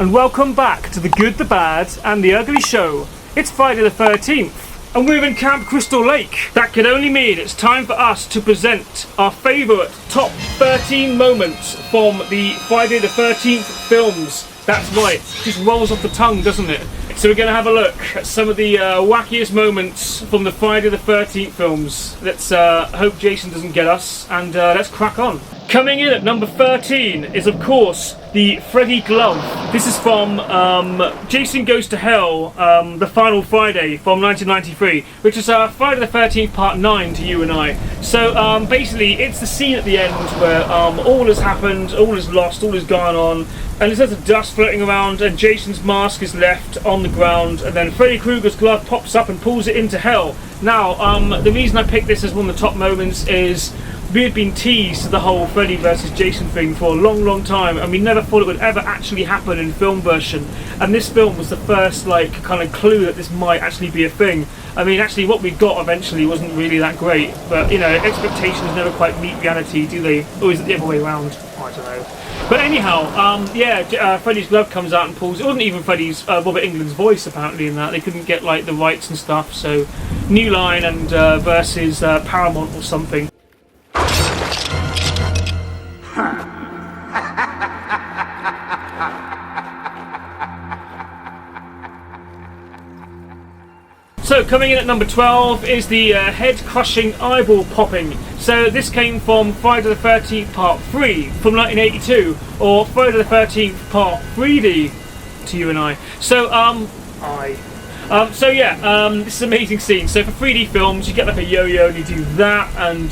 and welcome back to The Good, the Bad and the Ugly Show. It's Friday the 13th, and we're in Camp Crystal Lake. That could only mean it's time for us to present our favourite top 13 moments from the Friday the 13th films. That's right, it just rolls off the tongue, doesn't it? So we're going to have a look at some of the wackiest moments from the Friday the 13th films. Let's hope Jason doesn't get us, and let's crack on. Coming in at number 13 is, of course, the Freddy glove. This is from Jason Goes to Hell, the final Friday from 1993, which is Friday the 13th Part 9 to you and I. So basically, it's the scene at the end where all has happened, all is lost, all is gone on, and there's lots of dust floating around, and Jason's mask is left on the ground, and then Freddy Krueger's glove pops up and pulls it into hell. Now, the reason I picked this as one of the top moments is we had been teased to the whole Freddy versus Jason thing for a long, long time, and we never thought it would ever actually happen in film version. And this film was the first, kind of clue that this might actually be a thing. I mean, actually, what we got eventually wasn't really that great, but you know, expectations never quite meet reality, do they? Or is it the other way around? I don't know. But anyhow, Freddy's glove comes out and pulls. It wasn't even Freddy's Robert Englund's voice apparently in that. They couldn't get the rights and stuff. So, New Line and versus Paramount or something. So coming in at number 12 is the head-crushing eyeball popping. So this came from Friday the 13th Part 3 from 1982, or Friday the 13th Part 3D to you and I. So this is an amazing scene. So for 3D films, you get a yo-yo and you do that, and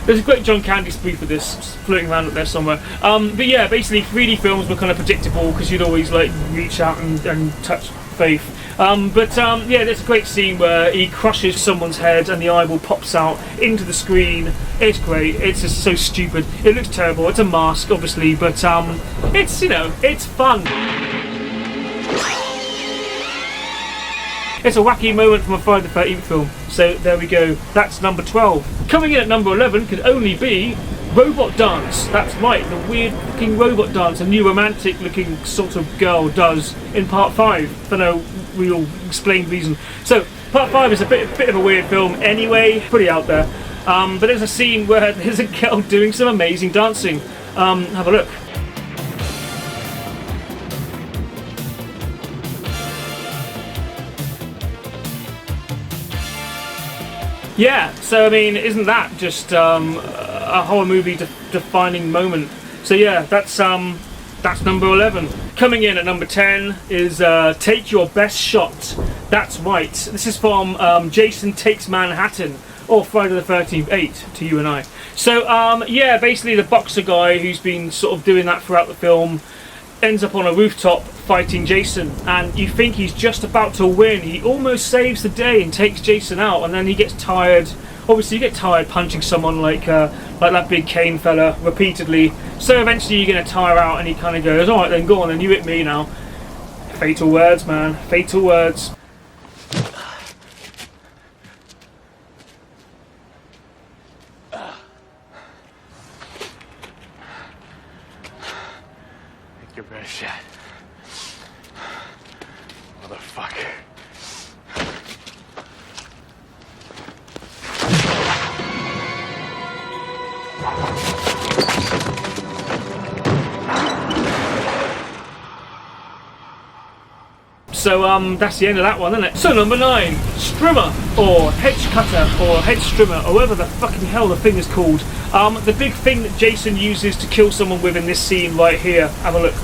there's a great John Candy spoof for this floating around up there somewhere. But yeah, basically 3D films were kind of predictable because you'd always reach out and touch Faith. There's a great scene where he crushes someone's head and the eyeball pops out into the screen. It's great. It's just so stupid. It looks terrible. It's a mask, obviously, but it's fun. It's a wacky moment from a Friday the 13th film. So there we go. That's number 12. Coming in at number 11 could only be Robot Dance. That's right, the weird looking robot dance a new romantic looking sort of girl does in Part 5 for no real explained reason. So Part 5 is a bit of a weird film anyway, pretty out there. But there's a scene where there's a girl doing some amazing dancing. Have a look. Yeah, so I mean, isn't that just a horror movie defining moment? So yeah, that's number 11. Coming in at number 10 is Take Your Best Shot. That's right. This is from Jason Takes Manhattan, or Friday the 13th 8 to you and I. So basically the boxer guy who's been sort of doing that throughout the film ends up on a rooftop fighting Jason, and you think he's just about to win. He almost saves the day and takes Jason out, and then he gets tired. Obviously you get tired punching someone like that big Kane fella repeatedly, so eventually you're going to tire out, and he kind of goes, alright then, go on, and you hit me now. Fatal words, man. Fatal words. Take your best shot. Motherfucker. So that's the end of that one, isn't it? So number 9, Strimmer, or Hedge Cutter, or Hedge Strimmer, or whatever the fucking hell the thing is called. The big thing that Jason uses to kill someone with in this scene right here. Have a look.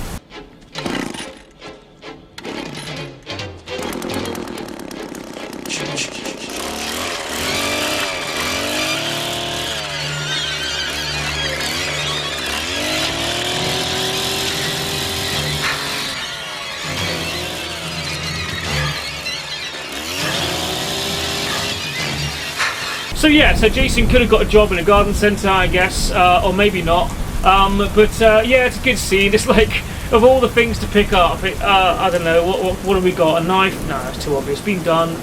So Jason could have got a job in a garden centre, I guess, or maybe not. It's a good scene. It's like, of all the things to pick up, I don't know, what have we got? A knife? No, that's too obvious. Being done.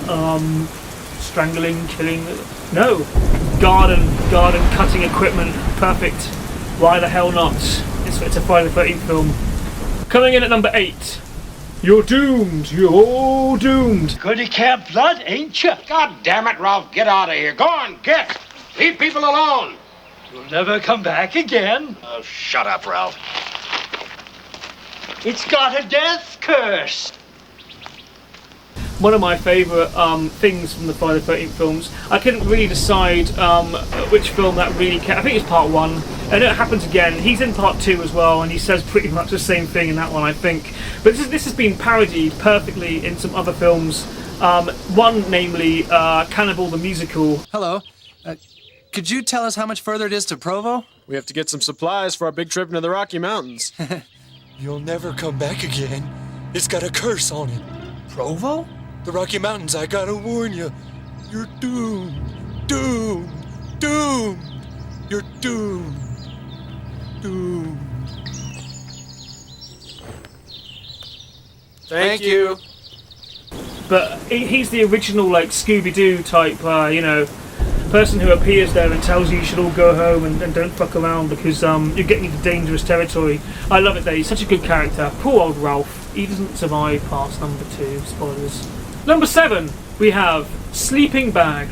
Strangling, killing. No. Garden cutting equipment. Perfect. Why the hell not? It's a Friday the 13th film. Coming in at number 8. You're doomed. You're all doomed. Good to Camp Blood, ain't you? God damn it, Ralph, get out of here. Go on, get. Leave people alone. You'll never come back again. Oh, shut up, Ralph. It's got a death curse. One of my favourite things from the Friday the 13th films. I couldn't really decide which film that really I think it's part 1. And it happens again. He's in part 2 as well, and he says pretty much the same thing in that one, I think. But this has been parodied perfectly in some other films. One, namely, Cannibal the Musical. Hello. Could you tell us how much further it is to Provo? We have to get some supplies for our big trip into the Rocky Mountains. You'll never come back again. It's got a curse on it. Provo? The Rocky Mountains, I gotta warn you. You're doomed. Doomed. Doomed. You're doomed. Doomed. Thank you. But he's the original, like, Scooby-Doo type, person who appears there and tells you should all go home and don't fuck around because you're getting into dangerous territory. I love it there. He's such a good character. Poor old Ralph. He doesn't survive past number 2. Spoilers. Number 7, we have Sleeping Bag.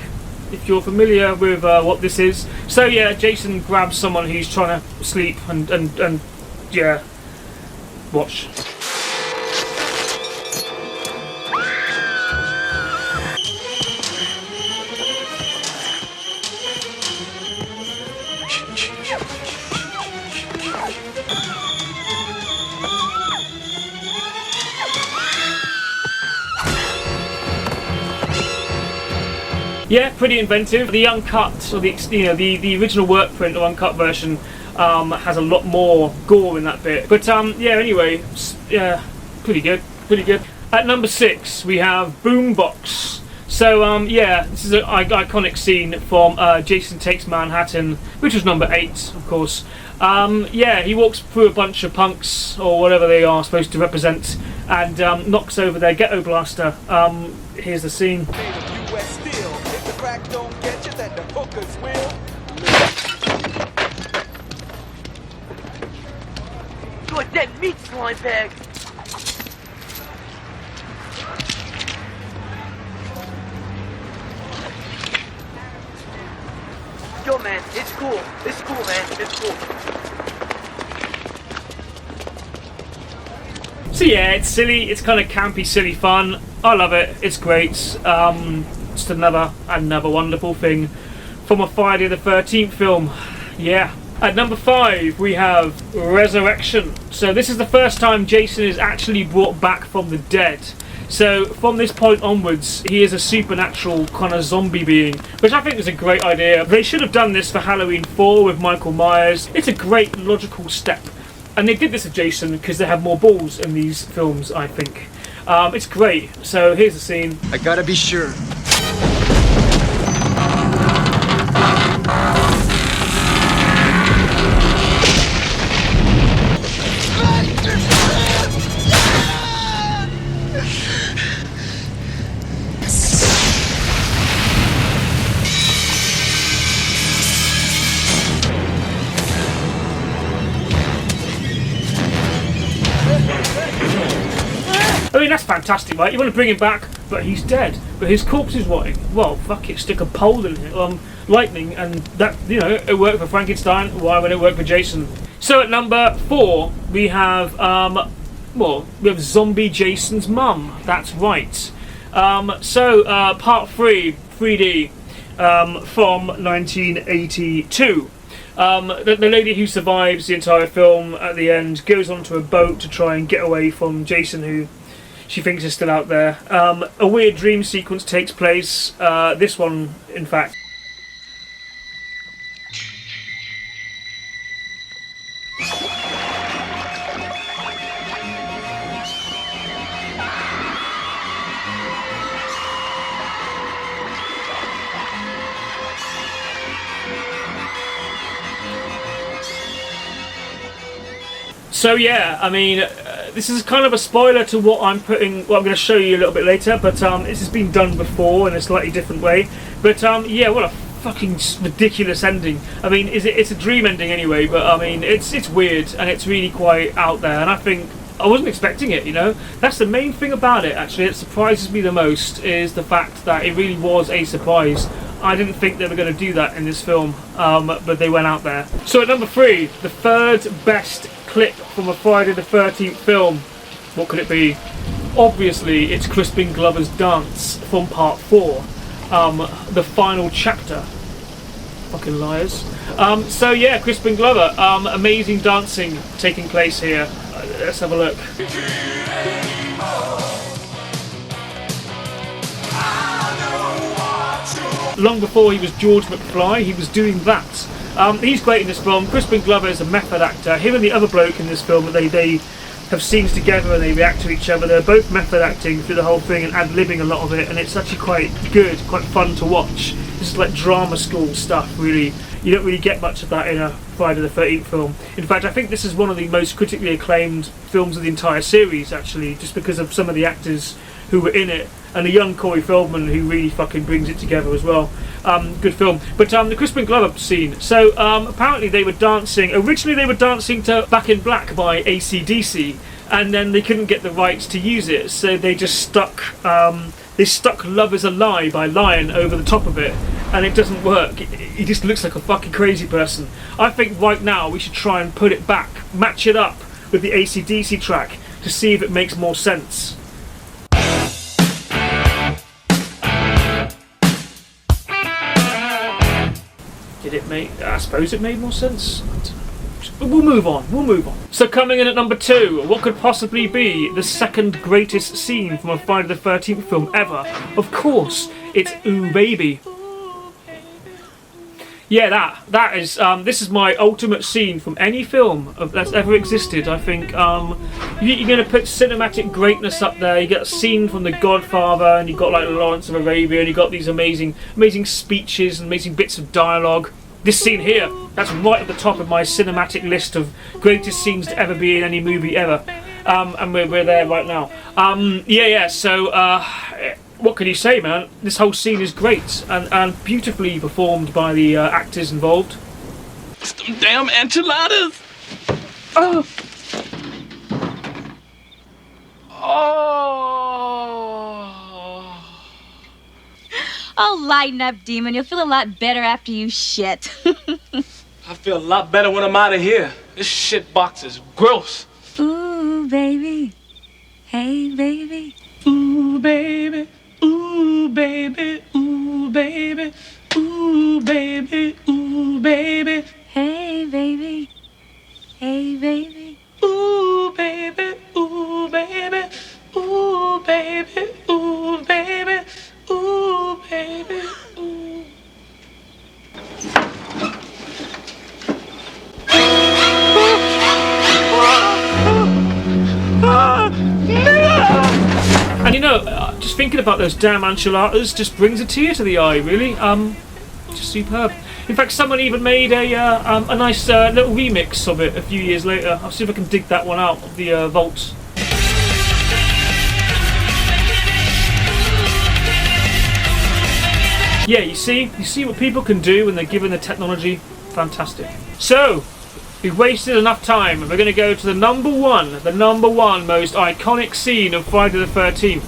If you're familiar with what this is. So yeah, Jason grabs someone who's trying to sleep and yeah, watch. Yeah, pretty inventive. The uncut, or the original work print or uncut version has a lot more gore in that bit. But yeah, anyway, yeah, pretty good. At number 6, we have Boombox. So yeah, this is an iconic scene from Jason Takes Manhattan, which was number 8, of course. Yeah, he walks through a bunch of punks, or whatever they are supposed to represent, and knocks over their ghetto blaster. Here's the scene. You're a dead meat slime bag. Yo, man, it's cool. It's cool, man. It's cool. So yeah, it's silly. It's kind of campy, silly fun. I love it. It's great. Just another wonderful thing from a Friday the 13th film. Yeah. At number 5, we have Resurrection. So this is the first time Jason is actually brought back from the dead. So from this point onwards, he is a supernatural kind of zombie being, which I think is a great idea. They should have done this for Halloween 4 with Michael Myers. It's a great logical step. And they did this with Jason because they have more balls in these films, I think. It's great. So here's the scene. I gotta be sure. I mean, that's fantastic, right? You want to bring him back, but he's dead. But his corpse is rotting. Well, fuck it, stick a pole in it, lightning, and that, it worked for Frankenstein. Why would it work for Jason? So at number 4, we have, we have Zombie Jason's mum. That's right. Part 3, 3D, from 1982. The lady who survives the entire film at the end goes onto a boat to try and get away from Jason, who she thinks is still out there. A weird dream sequence takes place. This one, in fact. So yeah, I mean, this is kind of a spoiler to what I'm going to show you a little bit later, but this has been done before in a slightly different way. But yeah, what a fucking ridiculous ending. I mean, it's a dream ending anyway, but I mean, it's weird and it's really quite out there, and I think I wasn't expecting it, you know. That's the main thing about it, actually. It surprises me the most is the fact that it really was a surprise. I didn't think they were going to do that in this film, but they went out there. So at number 3, the third best clip from a Friday the 13th film. What could it be? Obviously, it's Crispin Glover's dance from part 4, the final chapter. Fucking liars. So yeah, Crispin Glover, amazing dancing taking place here. Let's have a look. Long before he was George McFly, he was doing that. He's great in this film. Crispin Glover is a method actor. Him and the other bloke in this film, they have scenes together and they react to each other. They're both method acting through the whole thing and ad-libbing a lot of it, and it's actually quite good, quite fun to watch. This is like drama school stuff, really. You don't really get much of that in a Friday the 13th film. In fact, I think this is one of the most critically acclaimed films of the entire series, actually, just because of some of the actors who were in it, and the young Corey Feldman who really fucking brings it together as well. Good film. But the Crispin Glover scene. So apparently they were dancing. Originally they were dancing to Back in Black by AC/DC, and then they couldn't get the rights to use it, so they just stuck. They stuck "Love Is a Lie" by Lion over the top of it, and it doesn't work. He just looks like a fucking crazy person. I think right now we should try and put it back, match it up with the AC/DC track to see if it makes more sense. Did it make? I suppose it made more sense. We'll move on. So coming in at number 2, what could possibly be the second greatest scene from a Friday the 13th film ever? Of course, it's Ooh Baby. Yeah, that is. This is my ultimate scene from any film that's ever existed. I think you're going to put cinematic greatness up there. You get a scene from The Godfather, and you've got like Lawrence of Arabia, and you've got these amazing speeches and amazing bits of dialogue. This scene here, that's right at the top of my cinematic list of greatest scenes to ever be in any movie ever. And we're there right now. So what can you say, man? This whole scene is great and beautifully performed by the actors involved. It's them damn enchiladas! Oh! Oh, lighten up, Demon. You'll feel a lot better after you shit. I feel a lot better when I'm out of here. This shit box is gross. Ooh, baby. Hey, baby. Ooh, baby. Ooh, baby. Ooh, baby. Ooh, baby. Ooh, baby. Hey, baby. Hey, baby. Ooh, baby. Ooh, baby. Ooh, baby. Ooh, baby. Ooh, baby. Ooh. And you know, just thinking about those damn enchiladas just brings a tear to the eye, really. Just superb. In fact, someone even made a nice little remix of it a few years later. I'll see if I can dig that one out of the vault. Yeah, you see what people can do when they're given the technology. Fantastic. So, we've wasted enough time. We're going to go to the number one most iconic scene of Friday the 13th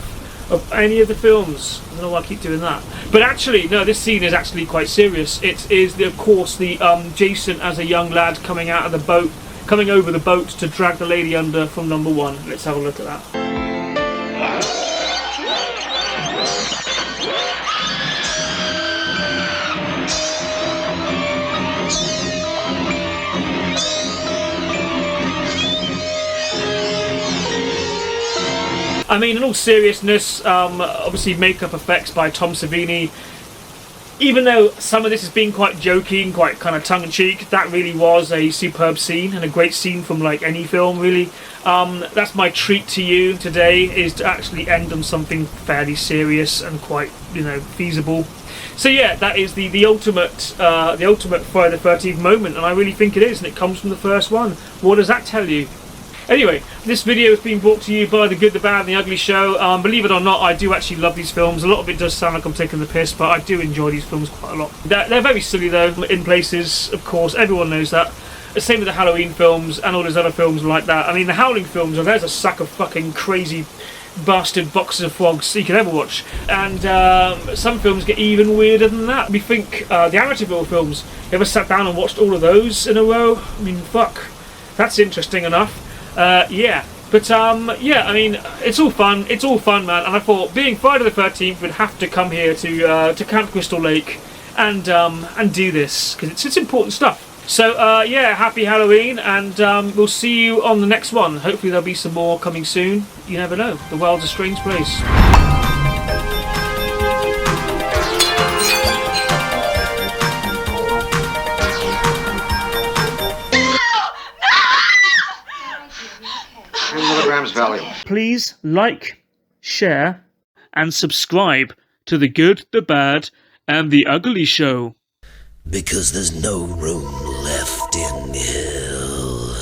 of any of the films. I don't know why I keep doing that. But actually, no, this scene is actually quite serious. It is, of course, the Jason as a young lad coming out of the boat, coming over the boat to drag the lady under from number 1. Let's have a look at that. I mean, in all seriousness, obviously makeup effects by Tom Savini. Even though some of this has been quite joking, quite kind of tongue-in-cheek, that really was a superb scene and a great scene from like any film, really. That's my treat to you today, is to actually end on something fairly serious and quite, feasible. So yeah, that is the ultimate Friday the 13th moment, and I really think it is, and it comes from the first one. What does that tell you? Anyway, this video has been brought to you by The Good, The Bad and The Ugly Show. Believe it or not, I do actually love these films. A lot of it does sound like I'm taking the piss, but I do enjoy these films quite a lot. They're very silly though, in places, of course, everyone knows that. Same with the Halloween films and all those other films like that. I mean, the Howling films, there's a sack of fucking crazy bastard boxes of frogs you could ever watch. And some films get even weirder than that. We think the Amityville films, you ever sat down and watched all of those in a row? I mean, fuck. That's interesting enough. Yeah. But yeah, I mean, it's all fun, man. And I thought being Friday the 13th would have to come here to Camp Crystal Lake and do this, because it's important stuff. So yeah, happy Halloween, and we'll see you on the next one. Hopefully there'll be some more coming soon. You never know. The world's a strange place. Milligrams Valium. Please like, share, and subscribe to The Good, the Bad, and the Ugly Show. Because there's no room left in hell.